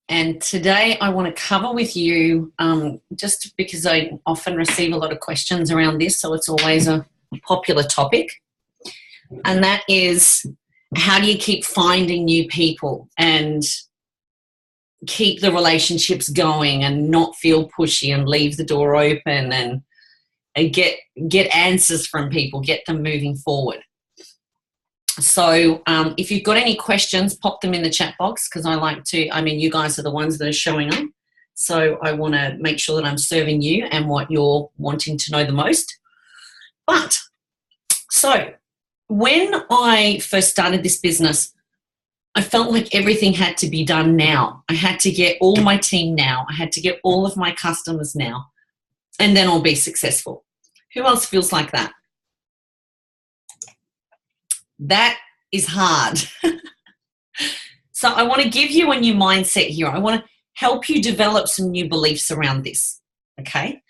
And today I want to cover with you, just because I often receive a lot of questions around this, so it's always a popular topic, and that is, how do you keep finding new people and keep the relationships going and not feel pushy and leave the door open and get answers from people, get them moving forward. So if you've got any questions, pop them in the chat box, because you guys are the ones that are showing up. So I want to make sure that I'm serving you and what you're wanting to know the most. So when I first started this business, I felt like everything had to be done now. I had to get all my team now. I had to get all of my customers now, and then I'll be successful. Who else feels like that? That is hard. So I want to give you a new mindset here. I want to help you develop some new beliefs around this, okay?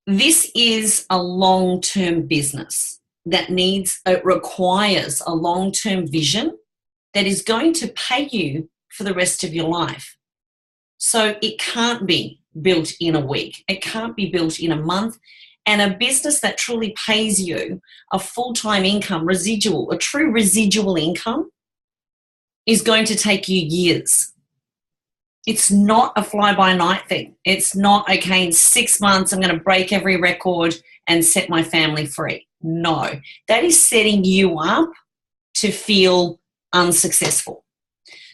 This is a long-term business that requires a long-term vision that is going to pay you for the rest of your life. So it can't be built in a week. It can't be built in a month. And a business that truly pays you a full-time income, a true residual income, is going to take you years. It's not a fly-by-night thing. It's not, okay, in 6 months I'm going to break every record and set my family free. No, that is setting you up to feel unsuccessful.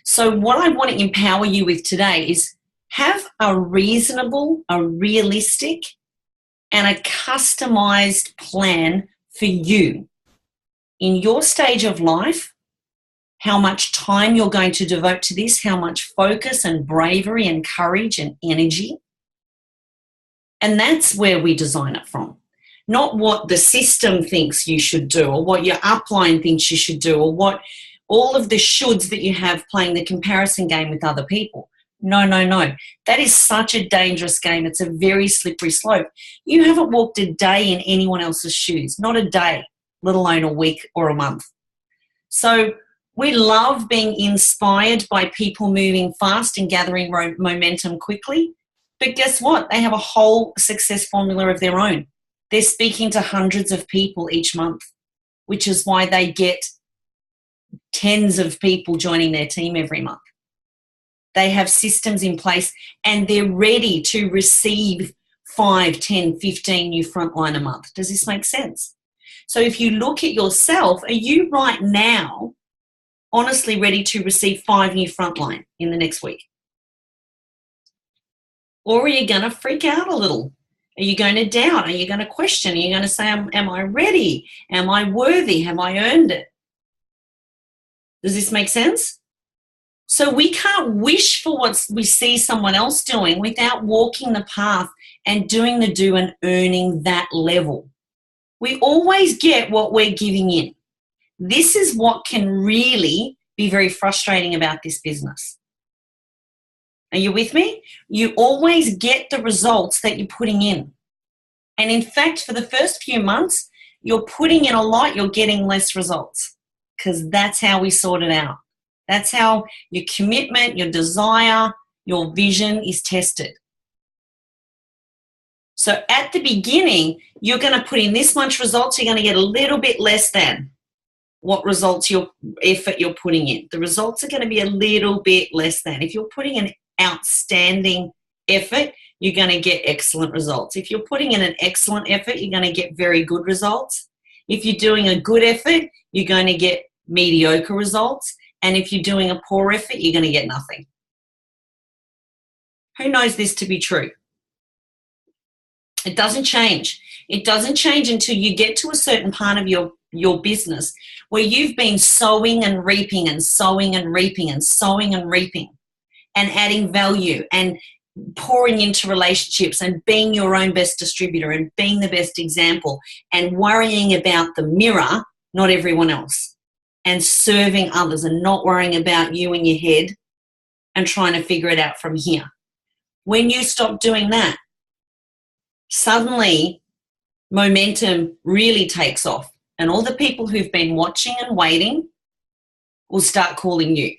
So what I want to empower you with today is have a realistic, and a customized plan for you in your stage of life, how much time you're going to devote to this, how much focus and bravery and courage and energy. And that's where we design it from. Not what the system thinks you should do, or what your upline thinks you should do, or what all of the shoulds that you have playing the comparison game with other people. No. That is such a dangerous game. It's a very slippery slope. You haven't walked a day in anyone else's shoes, not a day, let alone a week or a month. So we love being inspired by people moving fast and gathering momentum quickly. But guess what? They have a whole success formula of their own. They're speaking to hundreds of people each month, which is why they get tens of people joining their team every month. They have systems in place and they're ready to receive 5, 10, 15 new frontline a month. Does this make sense? So if you look at yourself, are you right now honestly ready to receive 5 new frontline in the next week? Or are you going to freak out a little? Are you going to doubt? Are you going to question? Are you going to say, am I ready? Am I worthy? Have I earned it? Does this make sense? So we can't wish for what we see someone else doing without walking the path and doing the do and earning that level. We always get what we're giving in. This is what can really be very frustrating about this business. Are you with me? You always get the results that you're putting in. And in fact, for the first few months, you're putting in a lot, you're getting less results, because that's how we sort it out. That's how your commitment, your desire, your vision is tested. So at the beginning, you're going to put in this much results, you're going to get a little bit less than what effort you're putting in. The results are going to be a little bit less than. If you're putting in outstanding effort, you're going to get excellent results. If you're putting in an excellent effort, you're going to get very good results. If you're doing a good effort, you're going to get mediocre results. And if you're doing a poor effort, you're going to get nothing. Who knows this to be true? It doesn't change. It doesn't change until you get to a certain part of your business where you've been sowing and reaping and sowing and reaping and sowing and reaping and adding value and pouring into relationships and being your own best distributor and being the best example and worrying about the mirror, not everyone else, and serving others and not worrying about you in your head and trying to figure it out from here. When you stop doing that, suddenly momentum really takes off, and all the people who've been watching and waiting will start calling you.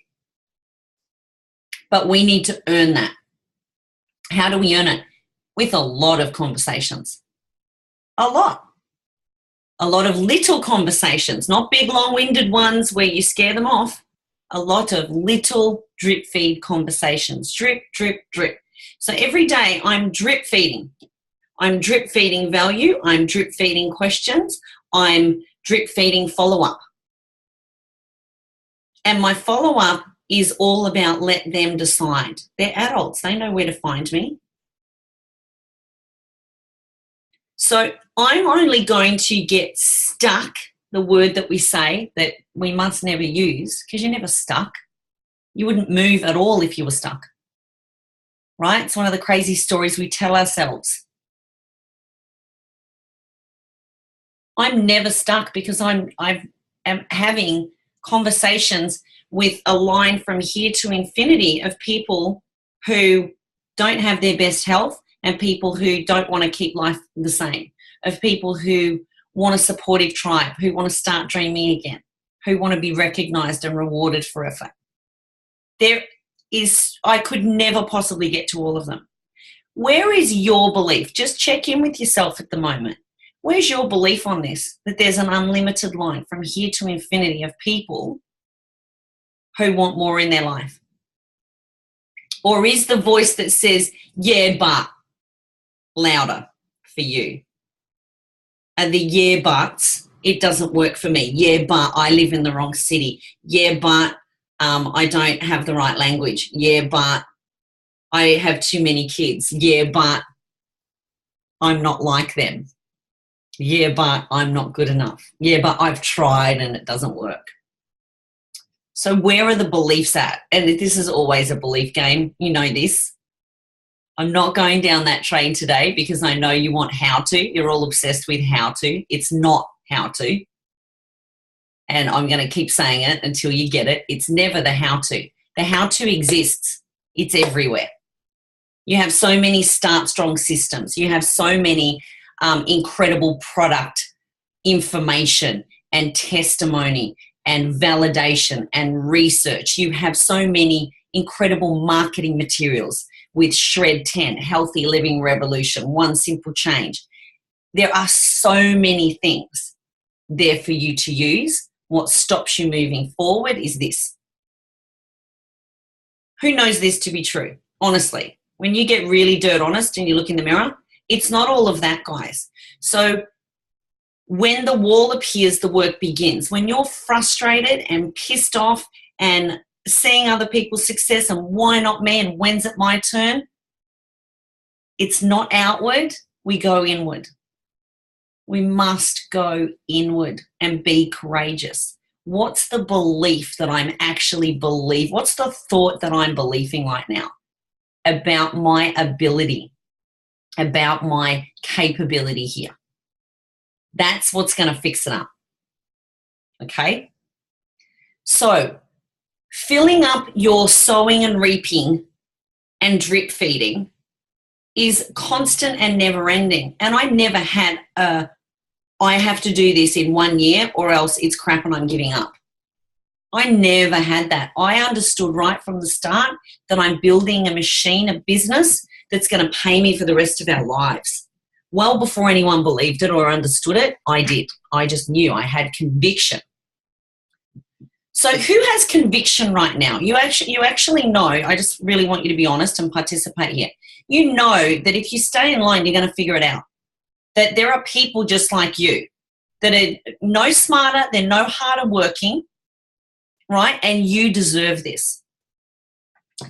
But we need to earn that. How do we earn it? With a lot of conversations. A lot of little conversations, not big long-winded ones where you scare them off. A lot of little drip feed conversations. Drip, drip, drip. So every day I'm drip feeding. I'm drip feeding value. I'm drip feeding questions. I'm drip feeding follow-up. And my follow-up is all about let them decide. They're adults. They know where to find me. So I'm only going to get stuck, the word that we say that we must never use, because you're never stuck. You wouldn't move at all if you were stuck, right? It's one of the crazy stories we tell ourselves. I'm never stuck because I am having conversations with a line from here to infinity of people who don't have their best health and people who don't want to keep life the same, of people who want a supportive tribe, who want to start dreaming again, who want to be recognized and rewarded for effort. I could never possibly get to all of them. Where is your belief? Just check in with yourself at the moment. Where's your belief on this? That there's an unlimited line from here to infinity of people who want more in their life? Or is the voice that says, yeah, but louder for you? And the yeah, buts, it doesn't work for me. Yeah, but I live in the wrong city. Yeah, but I don't have the right language. Yeah, but I have too many kids. Yeah, but I'm not like them. Yeah, but I'm not good enough. Yeah, but I've tried and it doesn't work. So where are the beliefs at? And this is always a belief game. You know this. I'm not going down that train today because I know you want how to. You're all obsessed with how to. It's not how to. And I'm going to keep saying it until you get it. It's never the how to. The how to exists. It's everywhere. You have so many start strong systems. You have so many incredible product information and testimony and validation and research. You have so many incredible marketing materials with Shred 10, Healthy Living Revolution, One Simple Change. There are so many things there for you to use. What stops you moving forward is this. Who knows this to be true? Honestly, when you get really dirt honest and you look in the mirror, it's not all of that, guys. So when the wall appears, the work begins. When you're frustrated and pissed off and seeing other people's success and why not me and when's it my turn, it's not outward, we go inward. We must go inward and be courageous. What's the belief that I'm actually believing? What's the thought that I'm believing right now about my ability, about my capability here? That's what's going to fix it up. Okay? So, filling up your sowing and reaping and drip feeding is constant and never ending. And I never had I have to do this in 1 year or else it's crap and I'm giving up. I never had that. I understood right from the start that I'm building a machine, a business that's going to pay me for the rest of our lives. Well before anyone believed it or understood it, I did. I just knew. I had conviction. So who has conviction right now? You actually know, I just really want you to be honest and participate here. You know that if you stay in line, you're going to figure it out. That there are people just like you that are no smarter, they're no harder working, right? And you deserve this.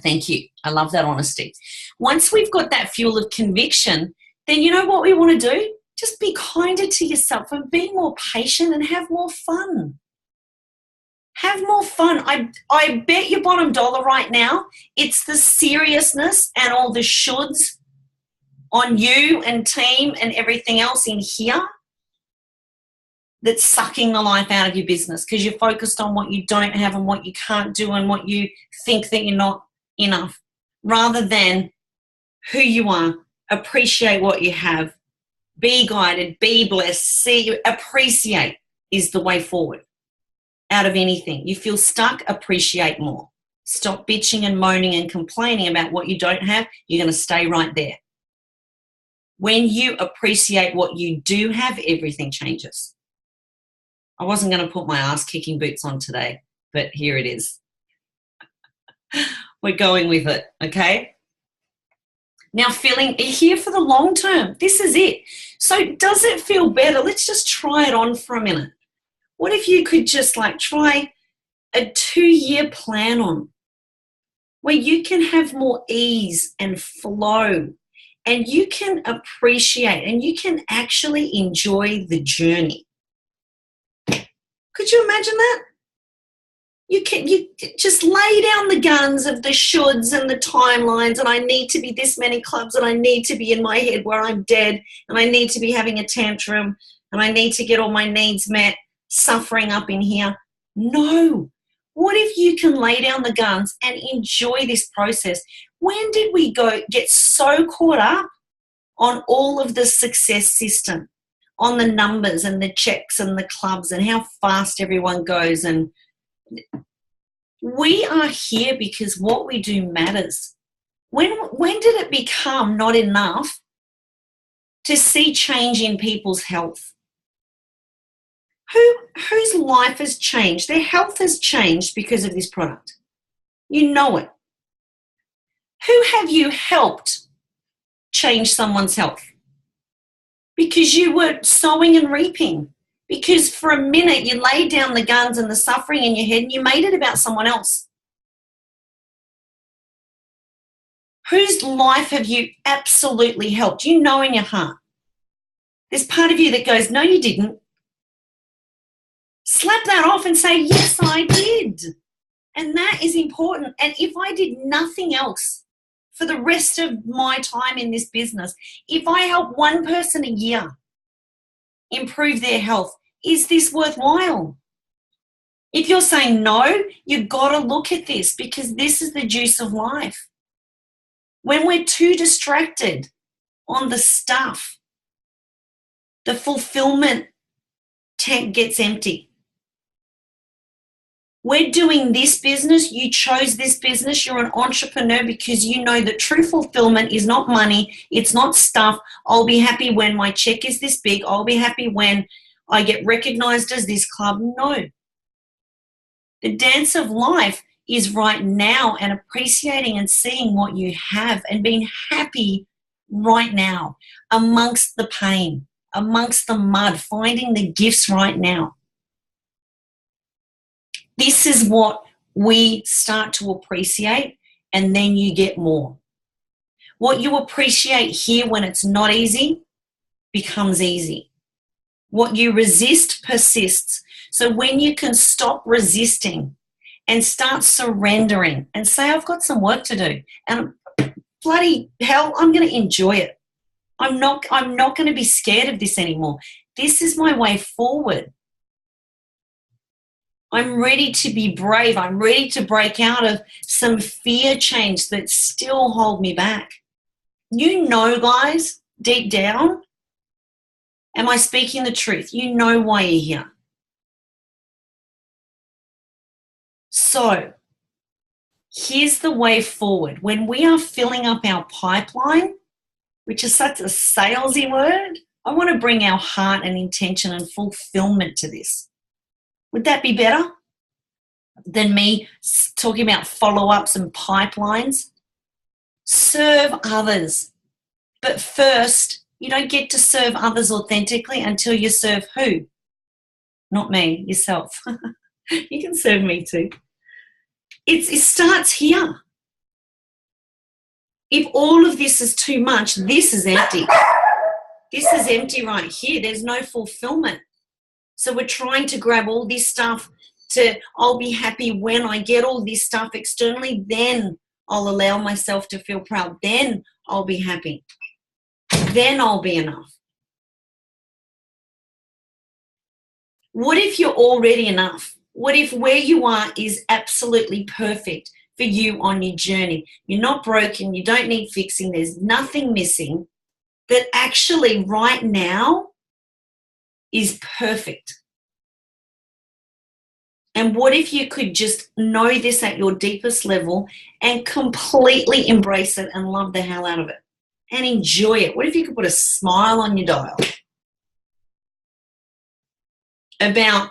Thank you. I love that honesty. Once we've got that fuel of conviction, then you know what we want to do? Just be kinder to yourself and be more patient and have more fun. Have more fun. I bet your bottom dollar right now, it's the seriousness and all the shoulds on you and team and everything else in here that's sucking the life out of your business because you're focused on what you don't have and what you can't do and what you think that you're not enough, rather than who you are. Appreciate what you have. Be guided, be blessed, appreciate is the way forward out of anything. You feel stuck, appreciate more. Stop bitching and moaning and complaining about what you don't have. You're going to stay right there. When you appreciate what you do have, everything changes. I wasn't going to put my ass-kicking boots on today, but here it is. We're going with it, okay? Now, feeling here for the long term. This is it. So does it feel better? Let's just try it on for a minute. What if you could just try a 2-year plan on where you can have more ease and flow, and you can appreciate and you can actually enjoy the journey. Could you imagine that? You just lay down the guns of the shoulds and the timelines, and I need to be this many clubs, and I need to be in my head where I'm dead, and I need to be having a tantrum, and I need to get all my needs met, suffering up in here. No. What if you can lay down the guns and enjoy this process? When did we get so caught up on all of the success system, on the numbers and the checks and the clubs and how fast everyone goes? And we are here because what we do matters. When did it become not enough to see change in people's health? Whose life has changed? Their health has changed because of this product. You know it. Who have you helped change someone's health? Because you were sowing and reaping. Because for a minute you laid down the guns and the suffering in your head and you made it about someone else. Whose life have you absolutely helped? You know in your heart. There's part of you that goes, no, you didn't. Slap that off and say, yes, I did. And that is important. And if I did nothing else for the rest of my time in this business, if I help one person a year improve their health, is this worthwhile? If you're saying no, you've got to look at this, because this is the juice of life. When we're too distracted on the stuff, the fulfillment tank gets empty. We're doing this business. You chose this business. You're an entrepreneur because you know that true fulfillment is not money. It's not stuff. I'll be happy when my check is this big. I'll be happy when I get recognized as this club. No. The dance of life is right now, and appreciating and seeing what you have and being happy right now amongst the pain, amongst the mud, finding the gifts right now. This is what we start to appreciate, and then you get more. What you appreciate here when it's not easy becomes easy. What you resist persists. So when you can stop resisting and start surrendering and say, I've got some work to do, and bloody hell, I'm going to enjoy it. I'm not going to be scared of this anymore. This is my way forward. I'm ready to be brave. I'm ready to break out of some fear chains that still hold me back. You know, guys, deep down, am I speaking the truth? You know why you're here. So here's the way forward. When we are filling up our pipeline, which is such a salesy word, I want to bring our heart and intention and fulfillment to this. Would that be better than me talking about follow-ups and pipelines? Serve others. But first, you don't get to serve others authentically until you serve who? Not me, yourself. You can serve me too. It starts here. If all of this is too much, this is empty. This is empty right here. There's no fulfillment. So we're trying to grab all this stuff I'll be happy when I get all this stuff externally, then I'll allow myself to feel proud. Then I'll be happy. Then I'll be enough. What if you're already enough? What if where you are is absolutely perfect for you on your journey? You're not broken. You don't need fixing. There's nothing missing. That actually right now is perfect. And what if you could just know this at your deepest level and completely embrace it and love the hell out of it and enjoy it? What if you could put a smile on your dial about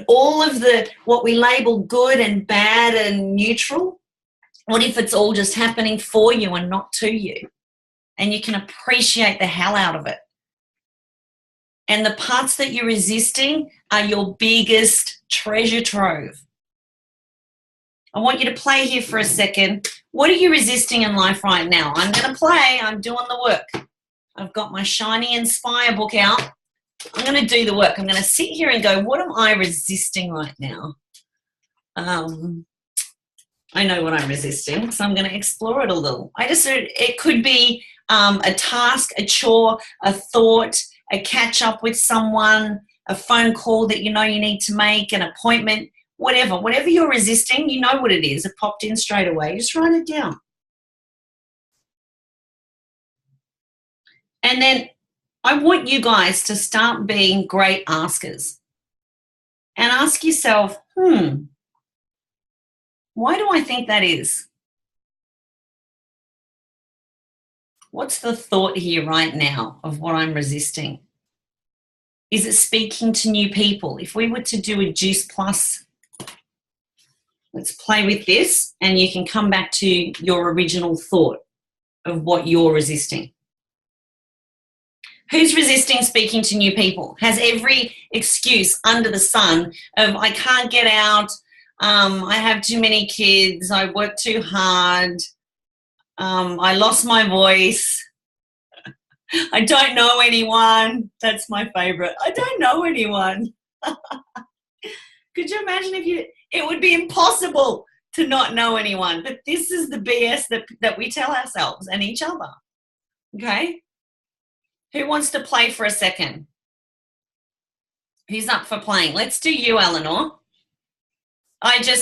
all of the what we label good and bad and neutral? What if it's all just happening for you and not to you? And you can appreciate the hell out of it. And the parts that you're resisting are your biggest treasure trove. I want you to play here for a second. What are you resisting in life right now? I'm going to play. I'm doing the work. I've got my Shiny Inspire book out. I'm going to do the work. I'm going to sit here and go, what am I resisting right now? I know what I'm resisting, so I'm going to explore it a little. It could be a task, a chore, a thought, a catch up with someone, a phone call that you know you need to make, an appointment, whatever you're resisting, you know what it is. It popped in straight away. Just write it down. And then I want you guys to start being great askers and ask yourself, why do I think that is? What's the thought here right now of what I'm resisting? Is it speaking to new people? If we were to do a Juice Plus, let's play with this and you can come back to your original thought of what you're resisting. Who's resisting speaking to new people? Has every excuse under the sun of I can't get out, I have too many kids, I work too hard, I lost my voice, I don't know anyone. That's my favorite. I don't know anyone. Could you imagine it would be impossible to not know anyone, but this is the BS that we tell ourselves and each other. Okay? Who wants to play for a second? Who's up for playing? Let's do you, Eleanor.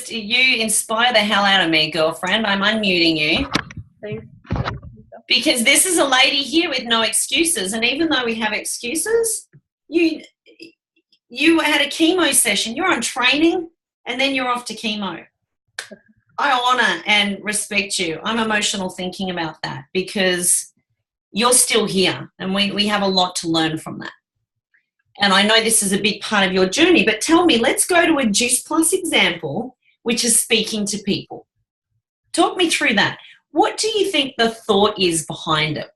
You inspire the hell out of me, girlfriend. I'm unmuting you. Thanks. Because this is a lady here with no excuses. And even though we have excuses, you had a chemo session. You're on training and then you're off to chemo. I honor and respect you. I'm emotional thinking about that because you're still here and we have a lot to learn from that. And I know this is a big part of your journey, but tell me, let's go to a Juice Plus example, which is speaking to people. Talk me through that. What do you think the thought is behind it?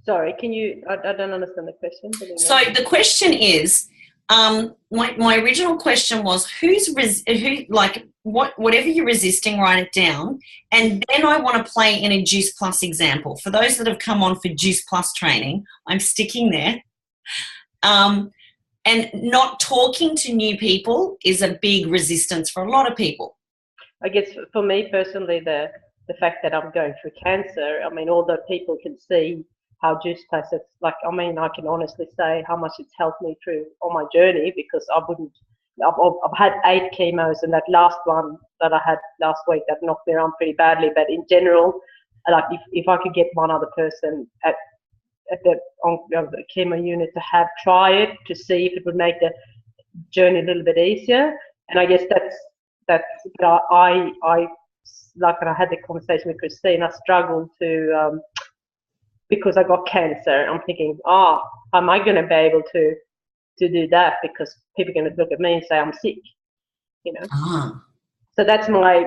Sorry, I don't understand the question. So the question is, my original question was whatever you're resisting, write it down. And then I want to play in a Juice Plus example. For those that have come on for Juice Plus training, I'm sticking there. And not talking to new people is a big resistance for a lot of people. I guess for me personally, the fact that I'm going through cancer, I mean, although people can see how Juice Plus, it's like, I mean, I can honestly say how much it's helped me through on my journey because I've had 8 chemos and that last one that I had last week, that knocked me around pretty badly. But in general, like if I could get one other person at the chemo unit to try it to see if it would make the journey a little bit easier. And I guess that's I like when I had the conversation with Christine, I struggled to because I got cancer. I'm thinking, am I going to be able to do that? Because people are going to look at me and say I'm sick, you know. So that's my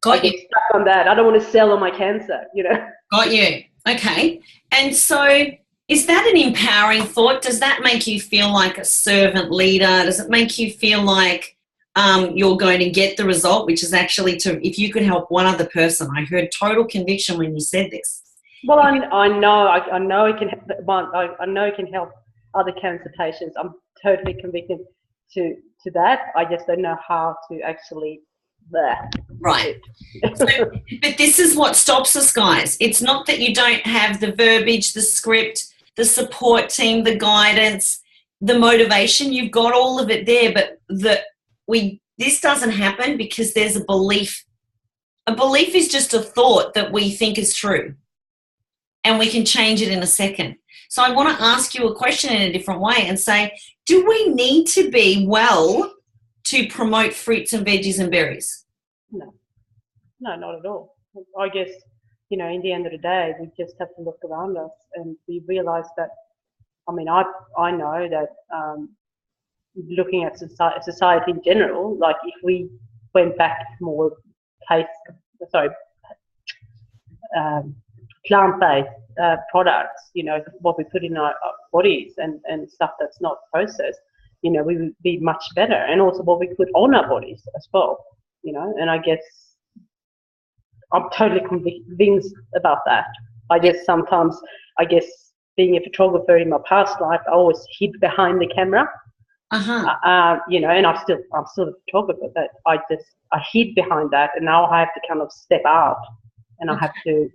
I get stuck on that. I don't want to sell on my cancer, you know. Got you. Okay. And so is that an empowering thought? Does that make you feel like a servant leader? Does it make you feel like you're going to get the result, which is actually if you could help one other person? I heard total conviction when you said this. Well, I know it can. I know it can help other cancer patients. I'm totally convicted to that. I just don't know how to actually. Right. But this is what stops us, guys. It's not that you don't have the verbiage, the script, the support team, the guidance, the motivation. You've got all of it there, but this doesn't happen because there's a belief. A belief is just a thought that we think is true, and we can change it in a second. So I want to ask you a question in a different way and say, do we need to be well to promote fruits and veggies and berries? No, no, not at all. I guess, you know, in the end of the day, we just have to look around us and we realize that, I mean, I know that looking at society in general, like if we went back to more plant-based products, you know, what we put in our bodies and stuff that's not processed, you know, we would be much better. And also what we put on our bodies as well, you know, and I guess I'm totally convinced about that. I guess sometimes, being a photographer in my past life, I always hid behind the camera. You know, and I'm still a photographer, but I hid behind that, and now I have to kind of step out, and I have to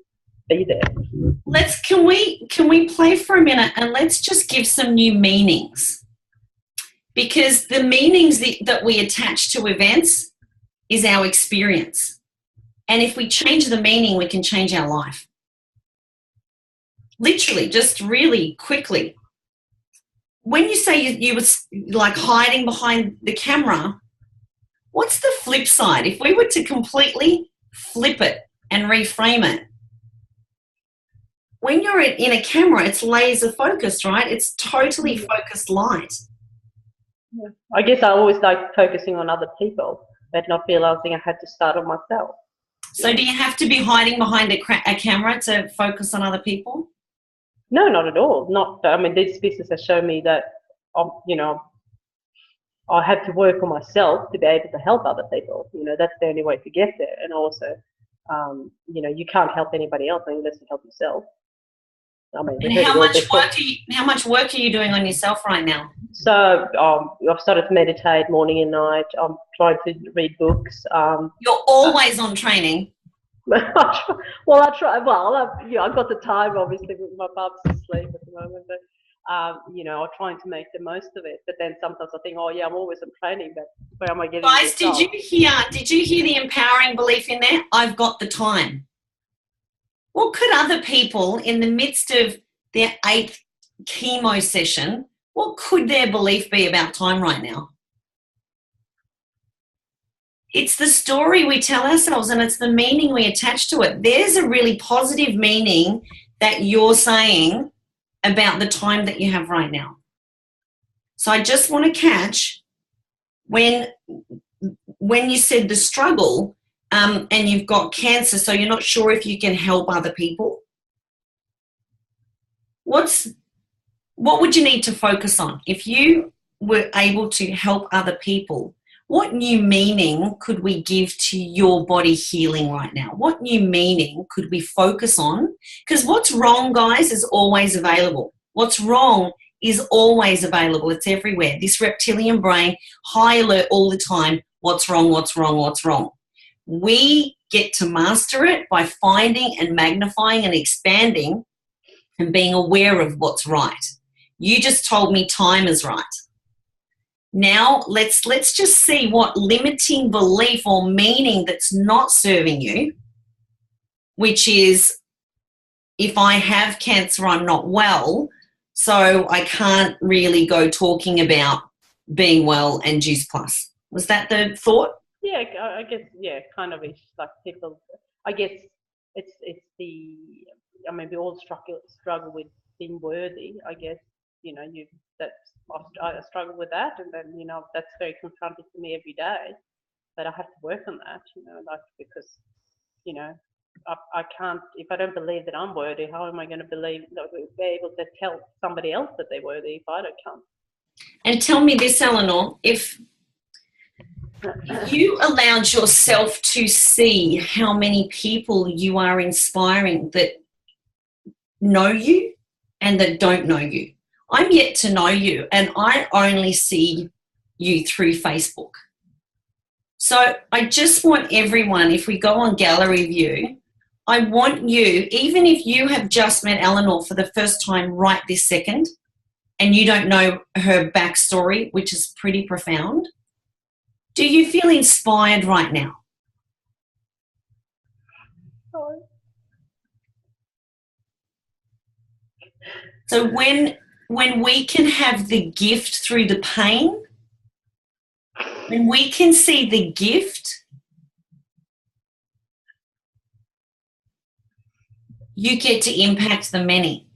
be there. Can we play for a minute and let's just give some new meanings, because the meanings that we attach to events is our experience, and if we change the meaning, we can change our life. Literally, just really quickly. When you say you were like hiding behind the camera, what's the flip side? If we were to completely flip it and reframe it, when you're in a camera, it's laser focused, right? It's totally focused light. Yeah. I guess I always like focusing on other people, but not realizing I had to start on myself. So do you have to be hiding behind a camera to focus on other people? No, not at all. Not. I mean, this business has shown me that, you know, I have to work on myself to be able to help other people. You know, that's the only way to get there. And also, you know, you can't help anybody else unless you help yourself. I mean, and how much work are you doing on yourself right now? So I've started to meditate morning and night. I'm trying to read books. You're always on training. Well, I try. Well, you know, I've got the time. Obviously, my bub's asleep at the moment, but you know, I'm trying to make the most of it. But then sometimes I think, oh yeah, I'm always on training, but where am I getting? Guys, did you hear the empowering belief in there? I've got the time. What could other people in the midst of their 8th chemo session, what could their belief be about time right now? It's the story we tell ourselves, and it's the meaning we attach to it. There's a really positive meaning that you're saying about the time that you have right now. So I just want to catch when you said the struggle, and you've got cancer, so you're not sure if you can help other people. What would you need to focus on? If you were able to help other people, what new meaning could we give to your body healing right now? What new meaning could we focus on? Because what's wrong, guys, is always available. What's wrong is always available. It's everywhere. This reptilian brain, high alert all the time. What's wrong, what's wrong, what's wrong? We get to master it by finding and magnifying and expanding and being aware of what's right. You just told me time is right. Now let's just see what limiting belief or meaning that's not serving you, which is, if I have cancer, I'm not well, so I can't really go talking about being well and Juice Plus. Was that the thought? Yeah, I guess, yeah, kind of. It's like people, I guess it's the, I mean, we all struggle with being worthy, I guess, you know, I struggle with that, and then, you know, that's very confronting to me every day, but I have to work on that, you know, like, because, you know, I can't, if I don't believe that I'm worthy, how am I going to be able to tell somebody else that they're worthy if I don't come? And tell me this, Eleanor, if you allowed yourself to see how many people you are inspiring that know you and that don't know you. I'm yet to know you, and I only see you through Facebook. So I just want everyone, if we go on gallery view, I want you, even if you have just met Eleanor for the first time right this second, and you don't know her backstory, which is pretty profound, do you feel inspired right now? Sorry. So when we can have the gift through the pain, When we can see the gift, you get to impact the many.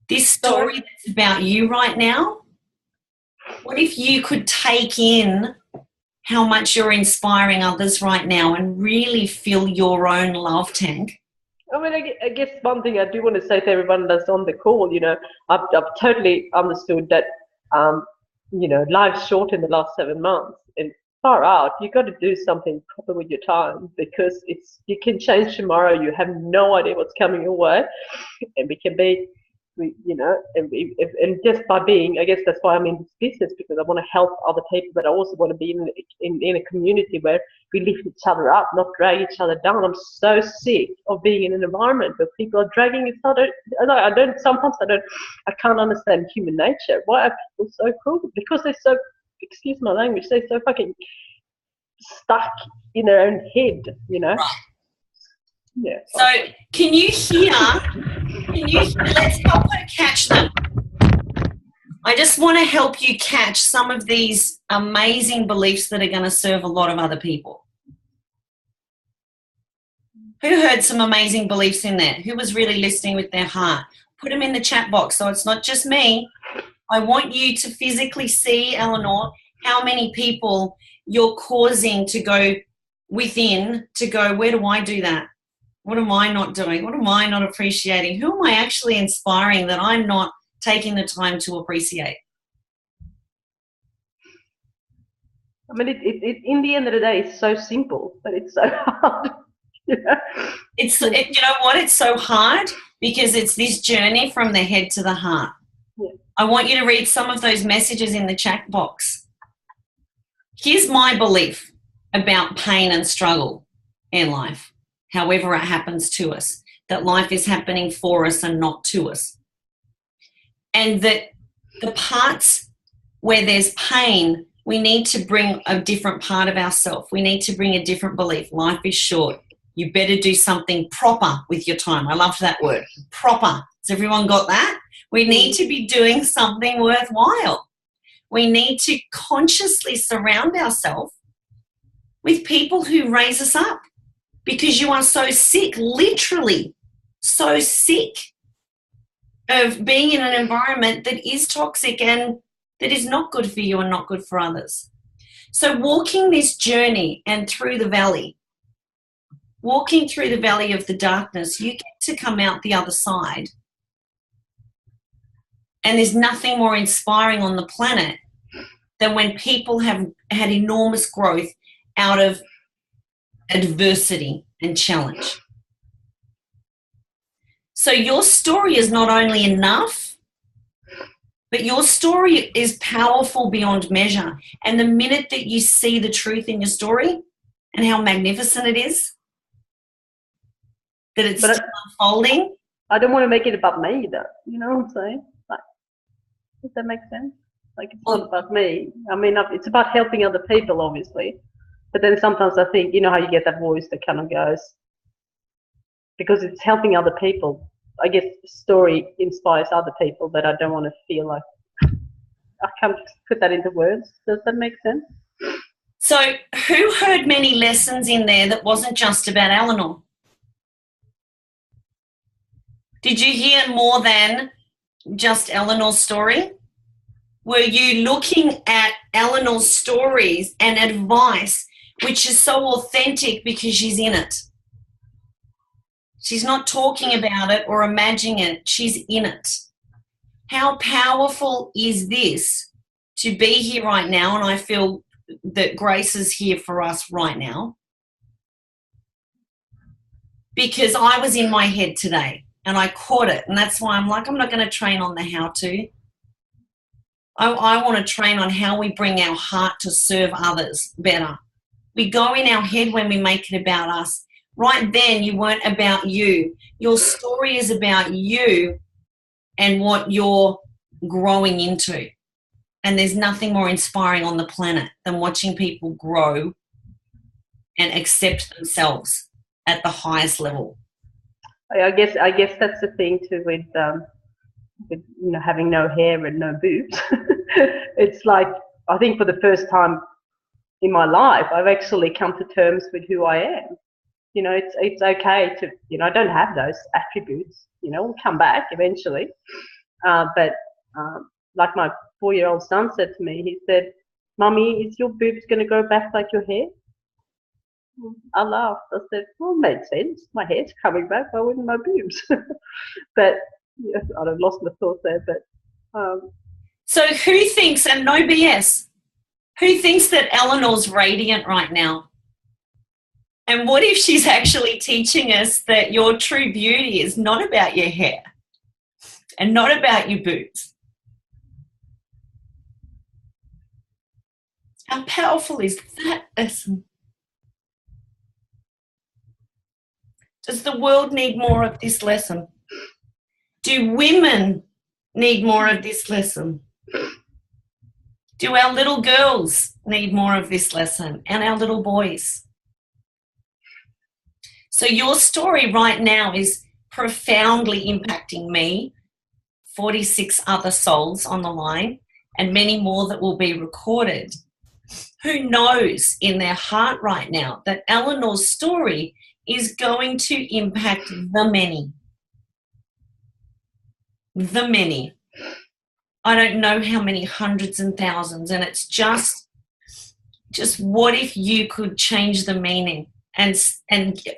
This story that's about you right now, what if you could take in how much you're inspiring others right now and really fill your own love tank? I mean, I guess one thing I do want to say to everyone that's on the call, I've totally understood that, life's short in the last 7 months, and far out, you've got to do something proper with your time, because you can change tomorrow. You have no idea what's coming your way, and we can be, and just by being, I guess that's why I'm in this business, because I want to help other people, but I also want to be in a community where we lift each other up, not drag each other down. I'm so sick of being in an environment where people are dragging each other. I can't understand human nature. Why are people so cruel? Because they're so, excuse my language, they're so fucking stuck in their own head, Right. Yeah. So can you hear, let's help her catch them. I just want to help you catch some of these amazing beliefs that are going to serve a lot of other people. Who heard some amazing beliefs in there? Who was really listening with their heart? Put them in the chat box so it's not just me. I want you to physically see, Eleanor, how many people you're causing to go within, to go, where do I do that? What am I not doing? What am I not appreciating? Who am I actually inspiring that I'm not taking the time to appreciate? I mean, it in the end of the day, it's so simple, but it's so hard. You know what? It's so hard because it's this journey from the head to the heart. Yeah. I want you to read some of those messages in the chat box. Here's my belief about pain and struggle in life, however it happens to us, that life is happening for us and not to us. And that the parts where there's pain, we need to bring a different part of ourselves. We need to bring a different belief. Life is short. You better do something proper with your time. I loved that word, proper. Has everyone got that? We need to be doing something worthwhile. We need to consciously surround ourselves with people who raise us up, because you are so sick, literally so sick of being in an environment that is toxic and that is not good for you and not good for others. So walking this journey and through the valley, walking through the valley of the darkness, you get to come out the other side. And there's nothing more inspiring on the planet than when people have had enormous growth out of adversity and challenge. So your story is not only enough, but your story is powerful beyond measure. And the minute that you see the truth in your story and how magnificent it is, that it's still unfolding. I don't want to make it about me either. You know what I'm saying? Like, does that make sense? Like, it's not about me. I mean, it's about helping other people, obviously. But then sometimes I think, you know how you get that voice that kind of goes, because it's helping other people. I guess the story inspires other people, but I don't want to feel like I can't put that into words. Does that make sense? So who heard many lessons in there that wasn't just about Eleanor? Did you hear more than just Eleanor's story? Were you looking at Eleanor's stories and advice, which is so authentic because she's in it? She's not talking about it or imagining it. She's in it. How powerful is this to be here right now? And I feel that Grace is here for us right now, because I was in my head today and I caught it. And that's why I'm like, I'm not going to train on the how to. I want to train on how we bring our heart to serve others better. We go in our head when we make it about us. Right then, you weren't about you. Your story is about you and what you're growing into. And there's nothing more inspiring on the planet than watching people grow and accept themselves at the highest level. I guess that's the thing too with having no hair and no boobs. It's like I think for the first time in my life, I've actually come to terms with who I am. You know, it's okay to, you know, I don't have those attributes, you know, we'll come back eventually. But like my 4-year-old son said to me, he said, "Mummy, is your boobs going to grow back like your hair?" I laughed. I said, "Well, it made sense. My hair's coming back. Why wouldn't my boobs?" But yeah, I'd have lost my thought there. But so who thinks, and no BS, who thinks that Eleanor's radiant right now? And what if she's actually teaching us that your true beauty is not about your hair and not about your boobs? How powerful is that lesson? Does the world need more of this lesson? Do women need more of this lesson? Do our little girls need more of this lesson, and our little boys? So your story right now is profoundly impacting me, 46 other souls on the line, and many more that will be recorded. Who knows in their heart right now that Eleanor's story is going to impact the many? The many. I don't know how many hundreds and thousands, and it's just what if you could change the meaning? And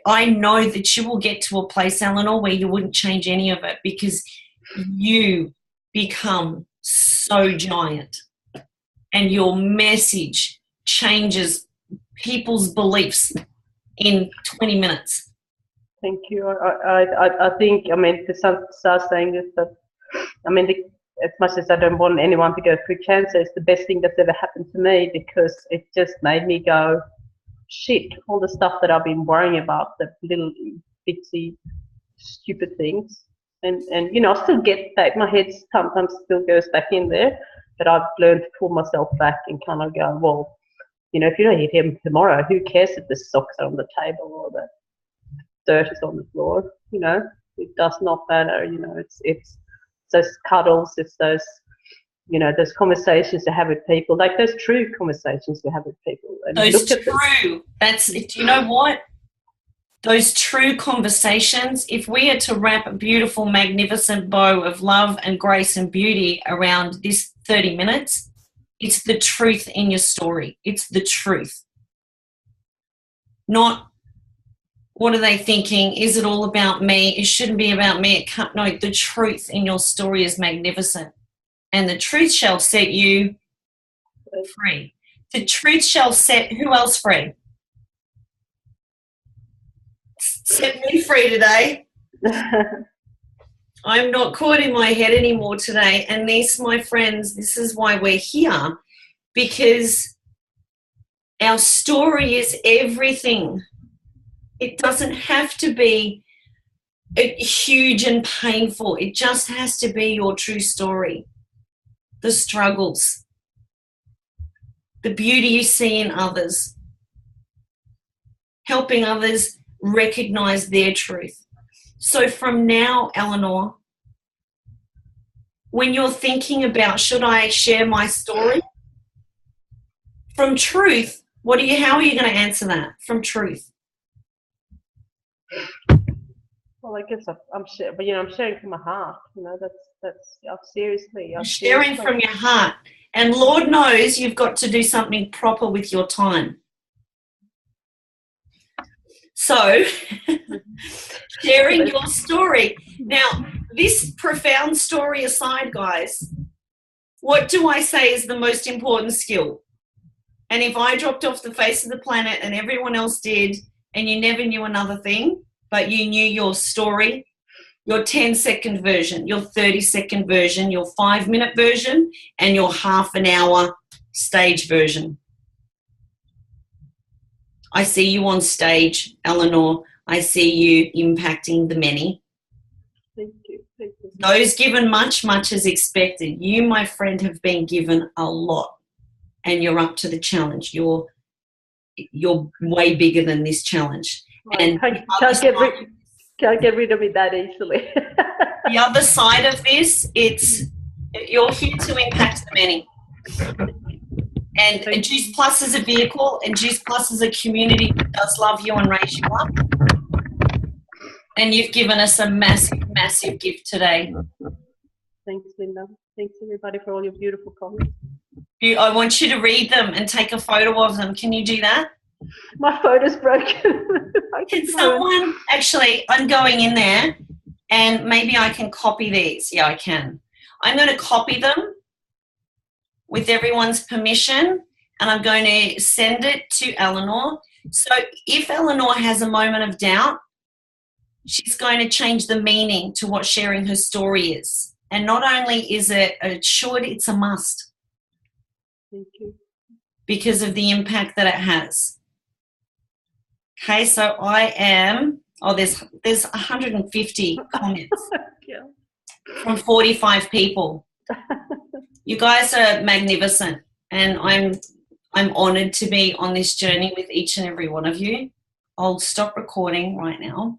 I know that you will get to a place, Eleanor, where you wouldn't change any of it because you become so giant and your message changes people's beliefs in 20 minutes. Thank you. I think, I mean, to start saying this, that, I mean, as much as I don't want anyone to go through cancer, it's the best thing that's ever happened to me because it just made me go, shit, all the stuff that I've been worrying about, the little bitsy stupid things. And you know, I still get that. My head sometimes still goes back in there, but I've learned to pull myself back and kind of go, well, you know, if you don't hit him tomorrow, who cares if the socks are on the table or the dirt is on the floor? You know, it does not matter. You know, it's those cuddles, it's those, you know, those conversations to have with people, like those true conversations to have with people. And those true, that's, do you know what? Those true conversations, if we are to wrap a beautiful, magnificent bow of love and grace and beauty around this 30 minutes, it's the truth in your story. It's the truth. Not what are they thinking? Is it all about me? It shouldn't be about me. It can't. No, the truth in your story is magnificent. And the truth shall set you free. The truth shall set who else free? Set me free today. I'm not caught in my head anymore today. And this, my friends, this is why we're here. Because our story is everything. It doesn't have to be huge and painful. It just has to be your true story. The struggles, the beauty you see in others, helping others recognize their truth. So from now, Eleanor, when you're thinking about, should I share my story? From truth, how are you going to answer that? From truth. Well, I guess I'm sharing, but you know, I'm sharing from my heart. You know, that's seriously. I'm sharing from your heart, and Lord knows you've got to do something proper with your time. So, sharing your story. Now, this profound story aside, guys, what do I say is the most important skill? And if I dropped off the face of the planet and everyone else did, and you never knew another thing, but you knew your story, your 10-second version, your 30-second version, your 5-minute version, and your half-an-hour stage version. I see you on stage, Eleanor. I see you impacting the many. Thank you. Thank you. Those given much, much as expected. You, my friend, have been given a lot, and you're up to the challenge. You're way bigger than this challenge. And can't get rid of it that easily. The other side of this, you're here to impact the many. And Juice Plus is a vehicle, and Juice Plus is a community that does love you and raise you up. And you've given us a massive, massive gift today. Thanks, Linda. Thanks, everybody, for all your beautiful comments. I want you to read them and take a photo of them. Can you do that? My photo's broken. Can someone, actually, I'm going in there and maybe I can copy these. Yeah, I can. I'm going to copy them with everyone's permission, and I'm going to send it to Eleanor. So if Eleanor has a moment of doubt, she's going to change the meaning to what sharing her story is. And not only is it a should, it's a must. Thank you. Because of the impact that it has. Okay, so I am, there's 150 comments yeah. from 45 people. You guys are magnificent, and I'm honoured to be on this journey with each and every one of you. I'll stop recording right now.